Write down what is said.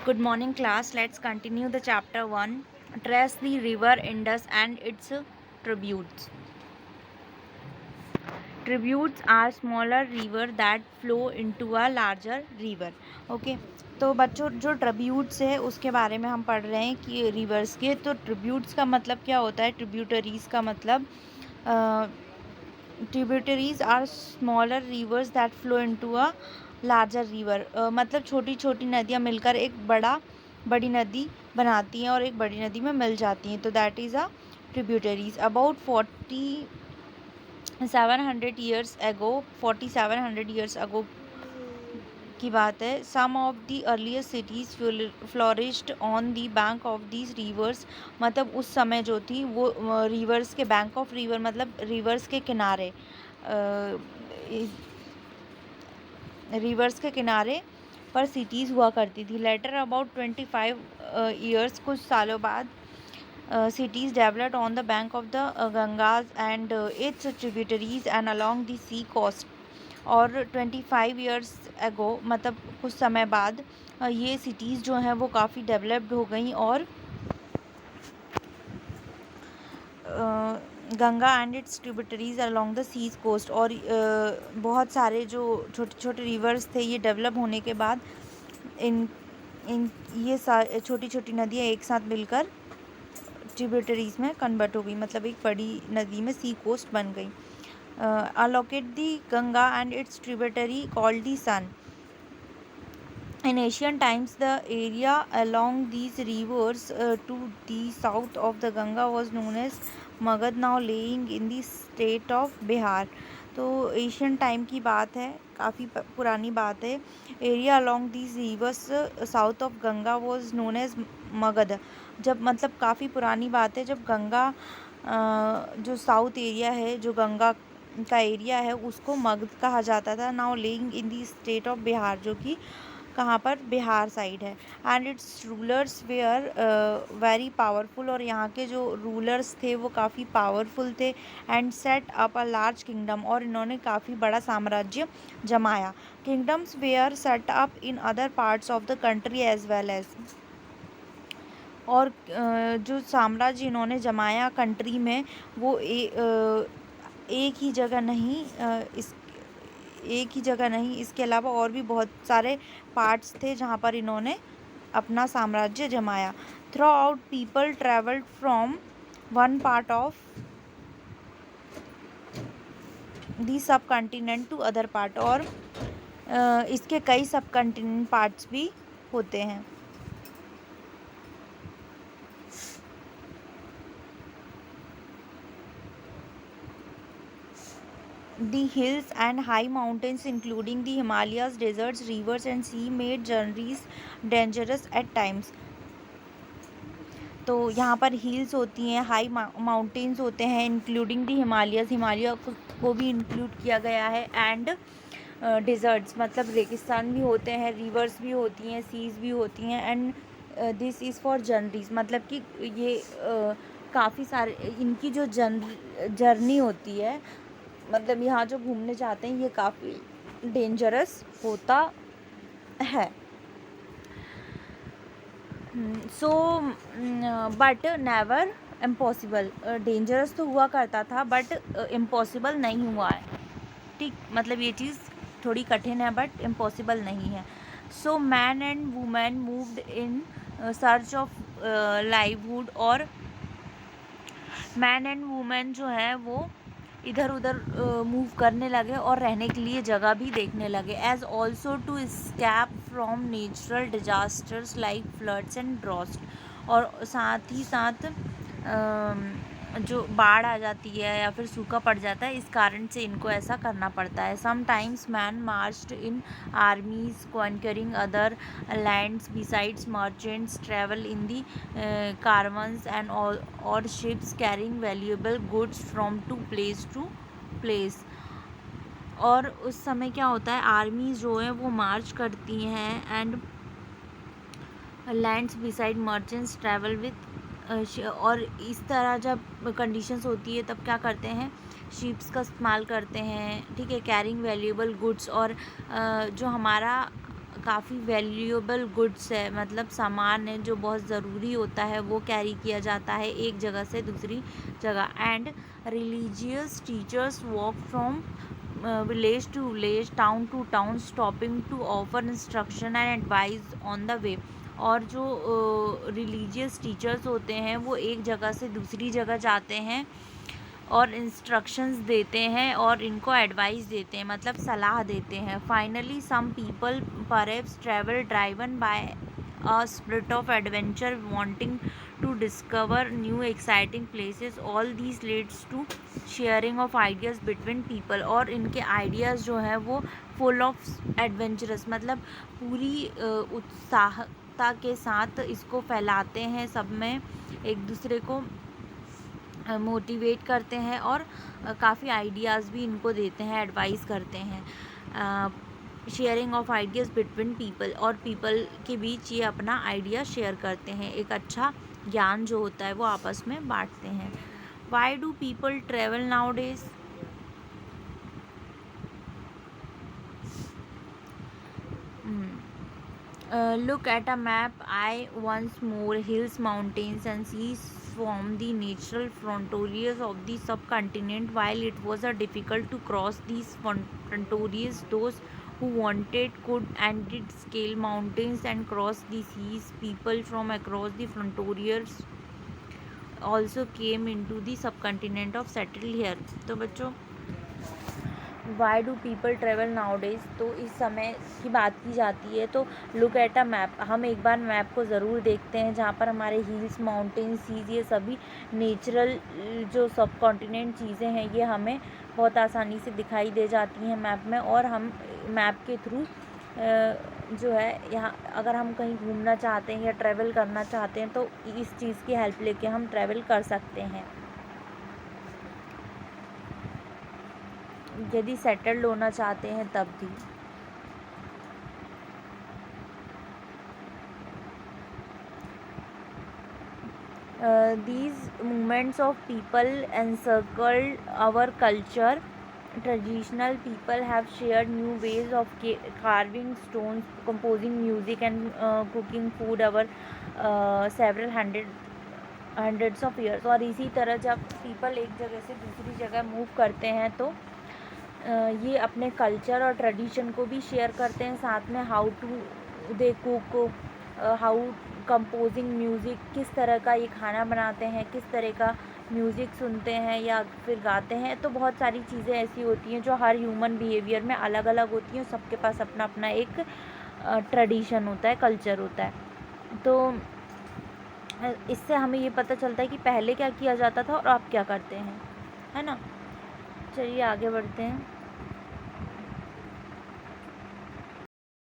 Good morning, class. Let's continue the chapter 1. Trace the river Indus and its tributes. Tributes are smaller river that flow into a larger river. Okay. तो बच्चों जो tributes है उसके बारे में हम पढ़ रहे हैं कि रिवर्स के। तो ट्रिब्यूट्स का मतलब क्या होता है? ट्रिब्यूटरीज का मतलब tributaries are smaller rivers that flow into a larger river. मतलब छोटी छोटी नदियाँ मिलकर एक बड़ी नदी बनाती हैं और एक बड़ी नदी में मिल जाती हैं, तो that is a tributaries. About 4700 years ago की बात है। Some of the earliest cities flourished on the bank of these rivers. मतलब उस समय जो थी वो रिवर्स के बैंक ऑफ रिवर मतलब रिवर्स के किनारे, रिवर्स के किनारे पर सिटीज़ हुआ करती थी। लेटर अबाउट 25 ईयर्स, कुछ सालों बाद, cities developed on the bank of the Gangas and its tributaries and along the sea coast। और 25 ईयर्स एगो मतलब कुछ समय बाद ये सिटीज़ जो हैं वो काफ़ी डेवलप्ड हो गई और Ganga and its tributaries along the seas coast. और बहुत सारे जो छोटे छोटे रिवर्स थे ये डेवलप होने के बाद इन इन ये छोटी छोटी नदियाँ एक साथ मिलकर ट्रिब्यूटरीज में कन्वर्ट हो गई, मतलब एक बड़ी नदी में सी कोस्ट बन गई। Allocate the Ganga and its tributary called the Son. In ancient times, the area along these rivers to the south of the Ganga was known as Magad, now laying in the state of Bihar। तो Asian time की बात है, काफ़ी पुरानी बात है। Area along these rivers south of Ganga was known as Magadha. जब मतलब काफ़ी पुरानी बात है जब गंगा जो साउथ एरिया है, जो गंगा का एरिया है उसको मगध कहा जाता था। Now lying in the state of Bihar, जो कि कहाँ पर? बिहार साइड है। And its rulers were very powerful, और यहाँ के जो रूलर्स थे वो काफ़ी पावरफुल थे। And set up a large kingdom, और इन्होंने काफ़ी बड़ा साम्राज्य जमाया। Kingdoms were set up in other parts of the country as well as. और जो साम्राज्य इन्होंने जमाया कंट्री में वो एक ही जगह नहीं, इसके अलावा और भी बहुत सारे पार्ट्स थे जहाँ पर इन्होंने अपना साम्राज्य जमाया। Through out people travelled from one part of the सब कंटिनेंट टू अदर पार्ट। और इसके कई सब कंटिनेंट पार्ट्स भी होते हैं। The hills and high mountains including the Himalayas, deserts, rivers and sea made journeys dangerous at times। तो यहाँ पर हिल्स होती हैं, हाई माउंटेन्स होते हैं, इंक्लूडिंग दी हिमालय को भी इंक्लूड किया गया है। एंड डिज़र्ट्स मतलब रेगिस्तान भी होते हैं, रिवर्स भी होती हैं, सीज़ भी होती हैं। And this is for journeys, मतलब कि ये काफ़ी सारे इनकी जो जर्नी होती है, मतलब यहाँ जो घूमने जाते हैं ये काफ़ी डेंजरस होता है। So but never impossible. Dangerous तो हुआ करता था बट इम्पॉसिबल नहीं हुआ है। ठीक, मतलब ये चीज़ थोड़ी कठिन है बट इम्पॉसिबल नहीं है। So man and women moved in search of livelihood. और मैन एंड वुमेन जो है वो इधर उधर मूव करने लगे और रहने के लिए जगह भी देखने लगे। As also to escape from natural disasters like floods and drought. और साथ ही साथ जो बाढ़ आ जाती है या फिर सूखा पड़ जाता है, इस कारण से इनको ऐसा करना पड़ता है। Sometimes man marched in आर्मीज conquering other lands besides merchants travel in the caravans and or ships carrying valuable goods from place to place। और उस समय क्या होता है, आर्मी जो है वो मार्च करती हैं and lands beside merchants travel with. और इस तरह जब कंडीशंस होती है तब क्या करते हैं, शिप्स का इस्तेमाल करते हैं। ठीक है, कैरिंग वैल्यूएबल गुड्स। और जो हमारा काफ़ी वैल्यूएबल गुड्स है, मतलब सामान है जो बहुत ज़रूरी होता है, वो कैरी किया जाता है एक जगह से दूसरी जगह। And religious teachers walk from village to village, town to town, stopping to offer instruction and advice on the way. और जो रिलीजियस टीचर्स होते हैं वो एक जगह से दूसरी जगह जाते हैं और इंस्ट्रक्शंस देते हैं और इनको एडवाइस देते हैं, मतलब सलाह देते हैं। Finally some people perhaps travel driven by a spirit of adventure, wanting to discover new exciting places. All these leads to sharing of ideas between people। और इनके आइडियाज़ जो हैं वो फुल ऑफ एडवेंचरस, मतलब पूरी उत्साहता के साथ इसको फैलाते हैं, सब में एक दूसरे को मोटिवेट करते हैं और काफ़ी आइडियाज़ भी इनको देते हैं, एडवाइस करते हैं। Sharing of ideas between people, और पीपल के बीच ये अपना आइडिया शेयर करते हैं, एक अच्छा ज्ञान जो होता है वो आपस में बांटते हैं। Why do people travel now days? Look at a map. I once more hills, mountains and seas form the natural frontiers of the subcontinent. While it was difficult to cross these frontiers, those who wanted could and did scale mountains and cross the seas. People from across the frontiers also came into the subcontinent of settled here। तो बच्चों, why do people travel now days, तो इस समय की बात की जाती है तो लुक एट अ मैप, हम एक बार मैप को ज़रूर देखते हैं जहाँ पर हमारे हिल्स, माउंटेन, सीज, ये सभी नेचुरल जो सब कॉन्टिनेंट चीज़ें हैं ये हमें बहुत आसानी से दिखाई दे जाती हैं मैप में। और हम मैप के थ्रू जो है यहाँ अगर हम कहीं घूमना चाहते हैं या ट्रैवल करना चाहते हैं तो इस चीज़ की हेल्प लेके हम ट्रैवल कर सकते हैं। यदि सेटल्ड होना चाहते हैं तब भी। These movements of people encircled our culture. Traditional people have shared new ways of carving stones, composing music and cooking food over several hundreds of years। और इसी तरह जब people एक जगह से दूसरी जगह मूव करते हैं तो ये अपने कल्चर और ट्रेडिशन को भी शेयर करते हैं साथ में। How to they cook, how composing music, किस तरह का ये खाना बनाते हैं, किस तरह का म्यूज़िक सुनते हैं या फिर गाते हैं। तो बहुत सारी चीज़ें ऐसी होती हैं जो हर ह्यूमन बिहेवियर में अलग अलग होती हैं, सबके पास अपना अपना एक ट्रेडिशन होता है, कल्चर होता है। तो इससे हमें ये पता चलता है कि पहले क्या किया जाता था और अब क्या करते हैं, है ना। चलिए आगे बढ़ते हैं।